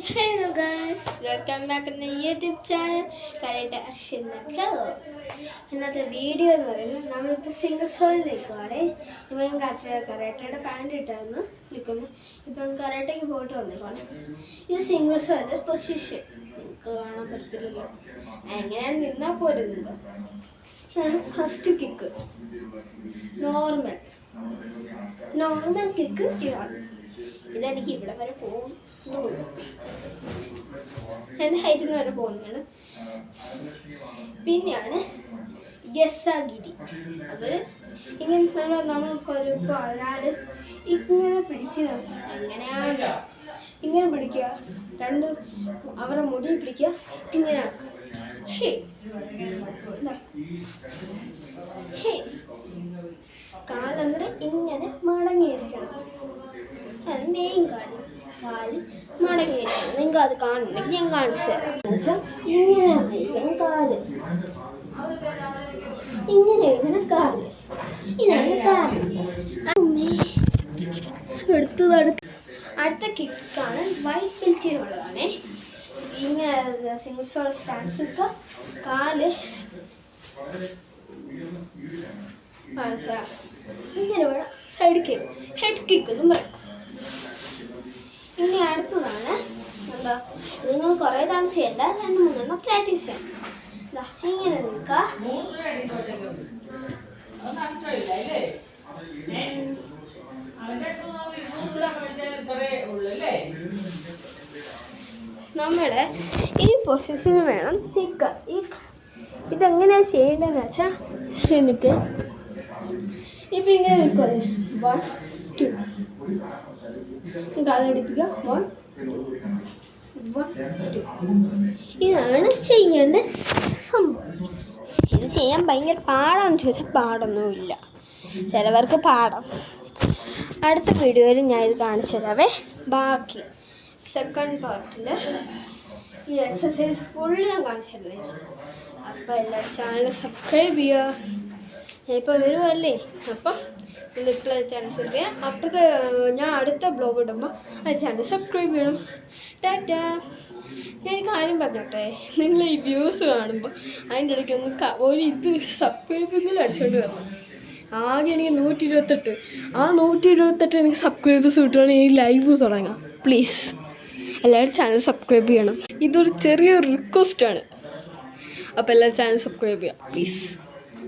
Hello guys, welcome back to my YouTube channel. Karate Ashwin Hello. ഇന്നത്തെ video എന്ന് പറയുന്നത് നമ്മളിപ്പോൾ സിംഗിൾ സോയിൽ നിൽക്കുവാണ്. ഇപ്പം കരാട്ടയുടെ പാൻറ് ഇട്ടായിരുന്നു നിൽക്കുന്നു. ഇപ്പം കരാട്ടയ്ക്ക് പോയിട്ട് വന്നേക്കാണ്. ഇത് സിംഗിൾ സോയിൽ പൊസിഷൻ നമുക്ക് കാണാൻ പറ്റില്ലല്ലോ, എങ്ങനെയാണ് നിന്നാൽ പോരുന്നത്. ഇതാണ് ഫസ്റ്റ് കിക്ക്. നോർമൽ കിക്ക് ഇതാണ്. ഇതെനിക്ക് ഇവിടെ വരെ പോകും, എൻ്റെ ഹൈറ്റിന് വരെ പോകുന്നതാണ്. പിന്നെയാണ് ഗസാഗിരി. അത് ഇങ്ങനെ നമുക്കൊരു ഒരാൾ ഇങ്ങനെ പിടിച്ച് എങ്ങനെയാണ് ഇങ്ങനെ പിടിക്കുക, രണ്ട് അവരുടെ മുടി പിടിക്കുക, ഇങ്ങനെ കാലങ്ങനെ ഇങ്ങനെ മടങ്ങിയിരിക്കണം. അത് മെയിൻ കാര്യം, കാല് മടങ്ങിയിരിക്കണം. നിങ്ങൾക്ക് അത് കാണുന്നുണ്ടെങ്കിൽ ഞാൻ കാണിച്ചു തരാം. എന്നുവെച്ചാൽ ഇങ്ങനെ കാല്, ഇങ്ങനെ കാല്, ഇതാണ് കാല്. അടുത്ത കിക്കാണ് വൈറ്റ് ബെൽറ്റിനുള്ളതാണ്. ഇങ്ങനെ സിംഗിൾ സോൾ സ്റ്റാൻസ് വെക്കുക, കാല് ഇങ്ങനെ വേണം, സൈഡ് കിക്ക്, ഹെഡ് കിക്ക് എന്നും പറയും. ഇനി അടുത്തതാണ് എന്താ, നിങ്ങൾ കുറേ തവണ ചെയ്യണ്ട, 2-3 പ്രാക്ടീസ് ചെയ്യണം. ഇങ്ങനെ നിൽക്കുക, നമ്മുടെ ഈ പൊസിഷന് വേണം നിൽക്കുക. ഇതെങ്ങനെയാണ് ചെയ്യേണ്ടതെന്ന് വെച്ചാൽ, എന്നിട്ട് ഇപ്പം ഇങ്ങനെ നിൽക്കുമല്ലേ, 1 2 കാലടിപ്പിക്കുക, 1 2. ഇതാണ് ചെയ്യേണ്ട സംഭവം. ഇത് ചെയ്യാൻ ഭയങ്കര പാടാന്ന് ചോദിച്ചാൽ പാടൊന്നുമില്ല, ചിലവർക്ക് പാടാം. അടുത്ത വീഡിയോയിൽ ഞാൻ ഇത് കാണിച്ചു തരാവേ. ബാക്കി സെക്കൻഡ് പാർട്ടിൽ ഈ എക്സസൈസ് ഫുള്ള് ഞാൻ കാണിച്ചു തരുന്നത്. അപ്പോൾ എല്ലാവരും ചാനൽ സബ്സ്ക്രൈബ് ചെയ്യുക. ഞാനിപ്പോൾ വരുമല്ലേ, അപ്പം ഇപ്പോൾ ചാനൽ സബ്സ്ക്രൈബ് ചെയ്യാം. അപ്പുറത്തെ ഞാൻ അടുത്ത ബ്ലോഗ് ഇടുമ്പോൾ ആ ചാനൽ സബ്സ്ക്രൈബ് ചെയ്യണം. ടാറ്റാ. ഞാൻ കാര്യം പറഞ്ഞോട്ടെ, നിങ്ങൾ ഈ വ്യൂസ് കാണുമ്പോൾ അതിൻ്റെ ഇടയ്ക്ക് ഒരു ഇത് സബ്സ്ക്രൈബെങ്കിലും അടിച്ചുകൊണ്ട് വരണം. ആകെ എനിക്ക് 128. ആ 128 എനിക്ക് സബ്സ്ക്രൈബേഴ്സ് കിട്ടുകയാണെങ്കിൽ ഈ ലൈവ് തുടങ്ങാം. പ്ലീസ് എല്ലാവരും ചാനൽ സബ്സ്ക്രൈബ് ചെയ്യണം. ഇതൊരു ചെറിയൊരു റിക്വസ്റ്റാണ്. അപ്പോൾ എല്ലാവരും ചാനൽ സബ്സ്ക്രൈബ് ചെയ്യാം പ്ലീസ്.